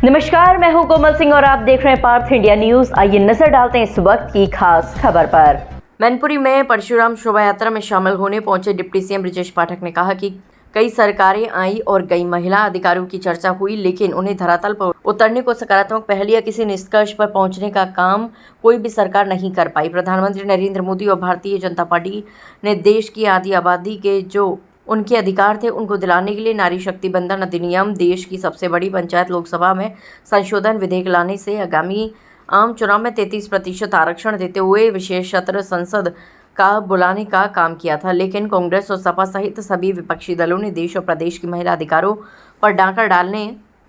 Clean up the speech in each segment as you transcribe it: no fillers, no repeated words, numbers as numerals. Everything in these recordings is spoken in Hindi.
नमस्कार, मैं हूं कोमल सिंह और आप देख रहे हैं पार्थ इंडिया न्यूज। आइए नजर डालते हैं इस वक्त की खास खबर पर। मैनपुरी में परशुराम शोभा यात्रा में शामिल होने पहुंचे डिप्टी सीएम ब्रजेश पाठक ने कहा कि कई सरकारें आई और कई महिला अधिकारियों की चर्चा हुई, लेकिन उन्हें धरातल पर उतरने को सकारात्मक पहल या किसी निष्कर्ष पर पहुंचने का काम कोई भी सरकार नहीं कर पाई। प्रधानमंत्री नरेंद्र मोदी और भारतीय जनता पार्टी ने देश की आधी आबादी के जो उनके अधिकार थे उनको दिलाने के लिए नारी शक्ति बंधन अधिनियम, देश की सबसे बड़ी पंचायत लोकसभा में संशोधन विधेयक लाने से आगामी आम चुनाव में 33% आरक्षण देते हुए विशेष सत्र संसद का बुलाने का काम किया था। लेकिन कांग्रेस और सपा सहित सभी विपक्षी दलों ने देश और प्रदेश की महिला अधिकारों पर डाका डालने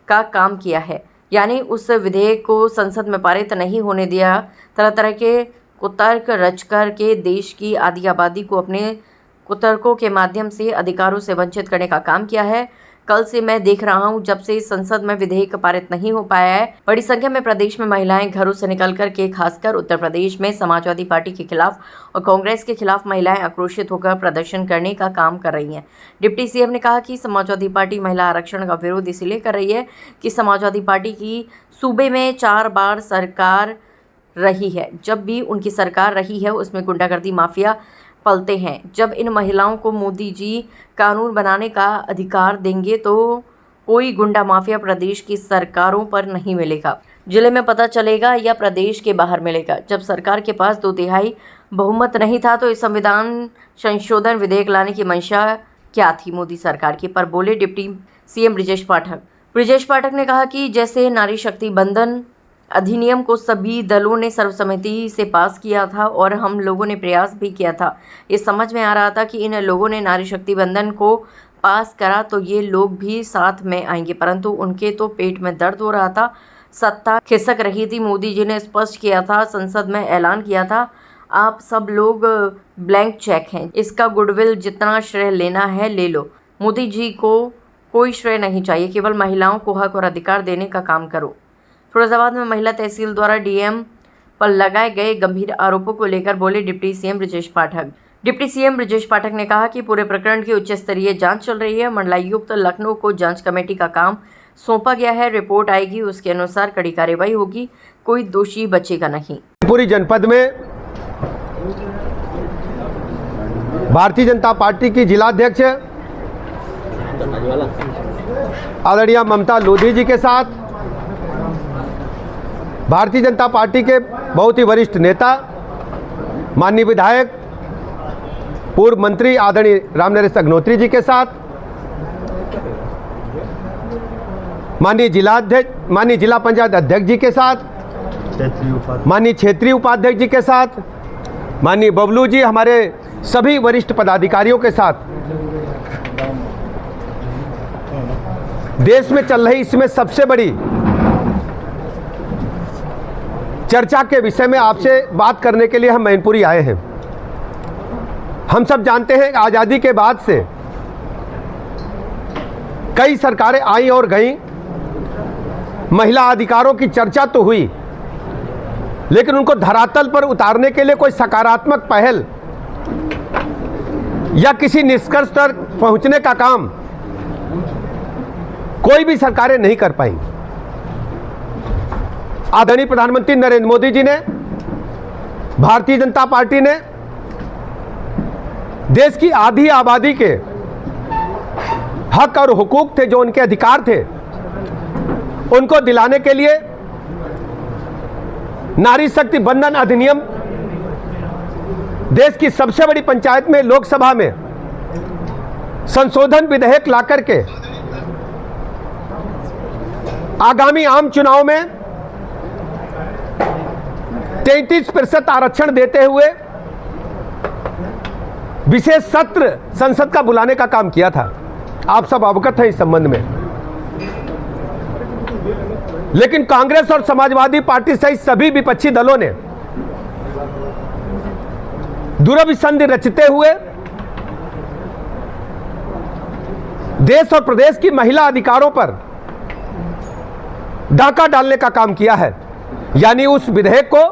का काम किया है, यानी उस विधेयक को संसद में पारित नहीं होने दिया। तरह तरह के कुतर्क रचकर के देश की आधी आबादी को अपने कुतर्कों के माध्यम से अधिकारों से वंचित करने का काम किया है। कल से मैं देख रहा हूं, जब से संसद में विधेयक पारित नहीं हो पाया है, बड़ी संख्या में प्रदेश में महिलाएं घरों से निकल कर के खासकर उत्तर प्रदेश में समाजवादी पार्टी के खिलाफ और कांग्रेस के खिलाफ महिलाएं आक्रोशित होकर प्रदर्शन करने का काम कर रही हैं। डिप्टी सीएम ने कहा कि समाजवादी पार्टी महिला आरक्षण का विरोध इसलिए कर रही है कि समाजवादी पार्टी की सूबे में 4 बार सरकार रही है। जब भी उनकी सरकार रही है उसमें गुंडागर्दी माफिया पलते हैं। जब इन महिलाओं को मोदी जी कानून बनाने का अधिकार देंगे तो कोई गुंडा माफिया प्रदेश की सरकारों पर नहीं मिलेगा, जिले में पता चलेगा या प्रदेश के बाहर मिलेगा। जब सरकार के पास 2/3 बहुमत नहीं था तो इस संविधान संशोधन विधेयक लाने की मंशा क्या थी मोदी सरकार की, पर बोले डिप्टी सीएम ब्रजेश पाठक। ब्रजेश पाठक ने कहा कि जैसे नारी शक्ति बंधन अधिनियम को सभी दलों ने सर्वसम्मति से पास किया था और हम लोगों ने प्रयास भी किया था, ये समझ में आ रहा था कि इन लोगों ने नारी शक्ति बंधन को पास करा तो ये लोग भी साथ में आएंगे, परंतु उनके तो पेट में दर्द हो रहा था, सत्ता खिसक रही थी। मोदी जी ने स्पष्ट किया था, संसद में ऐलान किया था, आप सब लोग ब्लैंक चेक हैं, इसका गुडविल जितना श्रेय लेना है ले लो। मोदी जी को कोई श्रेय नहीं चाहिए, केवल महिलाओं को हक और अधिकार देने का काम करो। फिरोजाबाद में महिला तहसील द्वारा डीएम पर लगाए गए गंभीर आरोपों को लेकर बोले deputy CM Brajesh Pathak. Deputy CM Brajesh Pathak ने कहा कि पूरे प्रकरण की उच्च स्तरीय जांच चल रही है। मंडलायुक्त लखनऊ को जांच कमेटी का काम सौंपा गया है, रिपोर्ट आएगी, उसके अनुसार कड़ी कार्रवाई होगी, कोई दोषी बचेगा नहीं। पूरी जनपद में भारतीय जनता पार्टी की जिलाध्यक्ष आदरणीय ममता लोधी जी के साथ भारतीय जनता पार्टी के बहुत ही वरिष्ठ नेता माननीय विधायक पूर्व मंत्री आदरणीय रामनरेश अग्नोत्री जी के साथ माननीय जिला पंचायत अध्यक्ष जी के साथ माननीय क्षेत्रीय उपाध्यक्ष जी के साथ माननीय बबलू जी, हमारे सभी वरिष्ठ पदाधिकारियों के साथ देश में चल रही इसमें सबसे बड़ी चर्चा के विषय में आपसे बात करने के लिए हम मैनपुरी आए हैं। हम सब जानते हैं कि आज़ादी के बाद से कई सरकारें आई और गईं, महिला अधिकारों की चर्चा तो हुई, लेकिन उनको धरातल पर उतारने के लिए कोई सकारात्मक पहल या किसी निष्कर्ष तक पहुंचने का काम कोई भी सरकारें नहीं कर पाई। आदरणीय प्रधानमंत्री नरेंद्र मोदी जी ने, भारतीय जनता पार्टी ने देश की आधी आबादी के हक और हुकूक थे, जो उनके अधिकार थे, उनको दिलाने के लिए नारी शक्ति बंधन अधिनियम, देश की सबसे बड़ी पंचायत में लोकसभा में संशोधन विधेयक लाकर के आगामी आम चुनाव में 33% आरक्षण देते हुए विशेष सत्र संसद का बुलाने का काम किया था। आप सब अवगत हैं इस संबंध में। लेकिन कांग्रेस और समाजवादी पार्टी सहित सभी विपक्षी दलों ने दुरभिसंधि रचते हुए देश और प्रदेश की महिला अधिकारों पर डाका डालने का काम किया है, यानी उस विधेयक को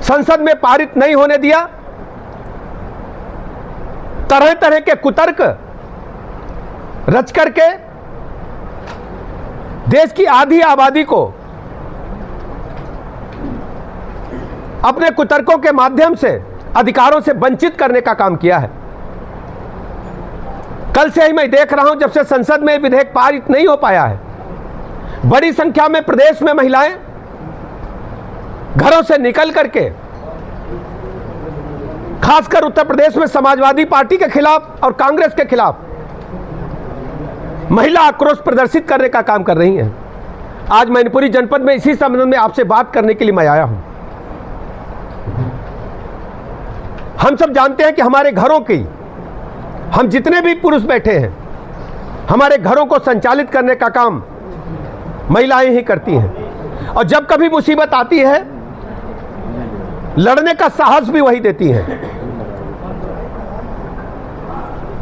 संसद में पारित नहीं होने दिया। तरह तरह के कुतर्क रच करके देश की आधी आबादी को अपने कुतर्कों के माध्यम से अधिकारों से वंचित करने का काम किया है। कल से ही मैं देख रहा हूं, जब से संसद में विधेयक पारित नहीं हो पाया है, बड़ी संख्या में प्रदेश में महिलाएं घरों से निकल करके, खासकर उत्तर प्रदेश में समाजवादी पार्टी के खिलाफ और कांग्रेस के खिलाफ महिला आक्रोश प्रदर्शित करने का काम कर रही हैं। आज मैनपुरी जनपद में इसी संबंध में आपसे बात करने के लिए मैं आया हूं। हम सब जानते हैं कि हमारे घरों की, हम जितने भी पुरुष बैठे हैं, हमारे घरों को संचालित करने का काम महिलाएं ही करती हैं, और जब कभी मुसीबत आती है लड़ने का साहस भी वही देती हैं।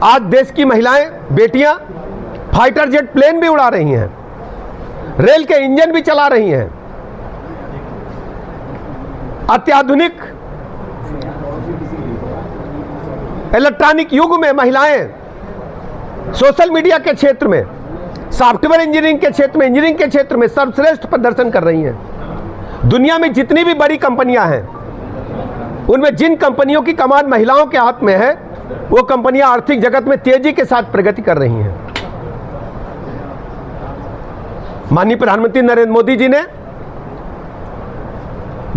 आज देश की महिलाएं, बेटियां फाइटर जेट प्लेन भी उड़ा रही हैं, रेल के इंजन भी चला रही हैं। अत्याधुनिक इलेक्ट्रॉनिक युग में महिलाएं सोशल मीडिया के क्षेत्र में, सॉफ्टवेयर इंजीनियरिंग के क्षेत्र में, इंजीनियरिंग के क्षेत्र में सर्वश्रेष्ठ प्रदर्शन कर रही हैं। दुनिया में जितनी भी बड़ी कंपनियां हैं, उनमें जिन कंपनियों की कमान महिलाओं के हाथ में है, वो कंपनियां आर्थिक जगत में तेजी के साथ प्रगति कर रही हैं। माननीय प्रधानमंत्री नरेंद्र मोदी जी ने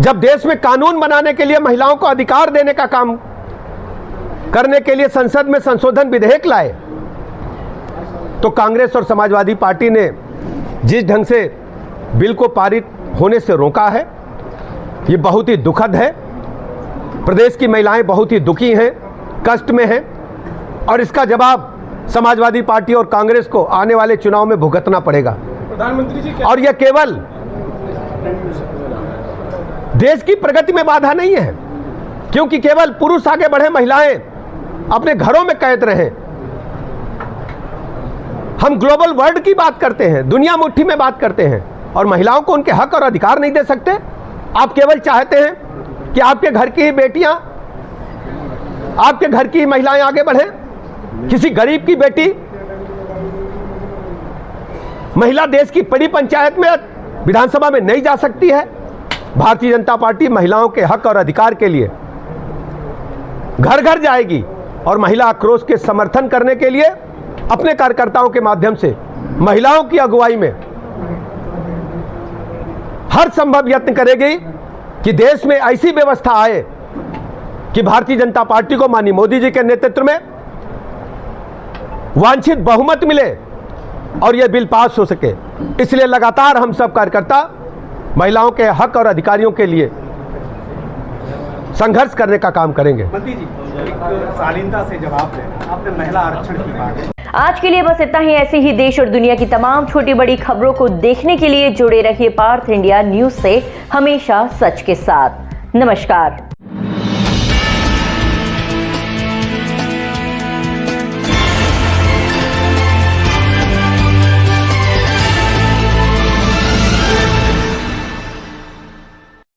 जब देश में कानून बनाने के लिए महिलाओं को अधिकार देने का काम करने के लिए संसद में संशोधन विधेयक लाए, तो कांग्रेस और समाजवादी पार्टी ने जिस ढंग से बिल को पारित होने से रोका है, ये बहुत ही दुखद है। प्रदेश की महिलाएं बहुत ही दुखी हैं, कष्ट में हैं, और इसका जवाब समाजवादी पार्टी और कांग्रेस को आने वाले चुनाव में भुगतना पड़ेगा। प्रधानमंत्री जी, और यह केवल देश की प्रगति में बाधा नहीं है, क्योंकि केवल पुरुष आगे बढ़े, महिलाएं अपने घरों में कैद रहे। हम ग्लोबल वर्ल्ड की बात करते हैं, दुनिया मुट्ठी में बात करते हैं, और महिलाओं को उनके हक और अधिकार नहीं दे सकते। आप केवल चाहते हैं कि आपके घर की बेटियां, आपके घर की महिलाएं आगे बढ़ें। किसी गरीब की बेटी, महिला देश की बड़ी पंचायत में, विधानसभा में नहीं जा सकती है। भारतीय जनता पार्टी महिलाओं के हक और अधिकार के लिए घर घर जाएगी, और महिला आक्रोश के समर्थन करने के लिए अपने कार्यकर्ताओं के माध्यम से महिलाओं की अगुवाई में हर संभव यत्न करेगी कि देश में ऐसी व्यवस्था आए कि भारतीय जनता पार्टी को माननीय मोदी जी के नेतृत्व में वांछित बहुमत मिले और यह बिल पास हो सके। इसलिए लगातार हम सब कार्यकर्ता महिलाओं के हक और अधिकारियों के लिए संघर्ष करने का काम करेंगे। मंत्री जी, एक शालीनता से जवाब दें, आपने महिला आरक्षण की बात है। आज के लिए बस इतना ही। ऐसे ही देश और दुनिया की तमाम छोटी बड़ी खबरों को देखने के लिए जुड़े रहिए पार्थ इंडिया न्यूज से, हमेशा सच के साथ। नमस्कार।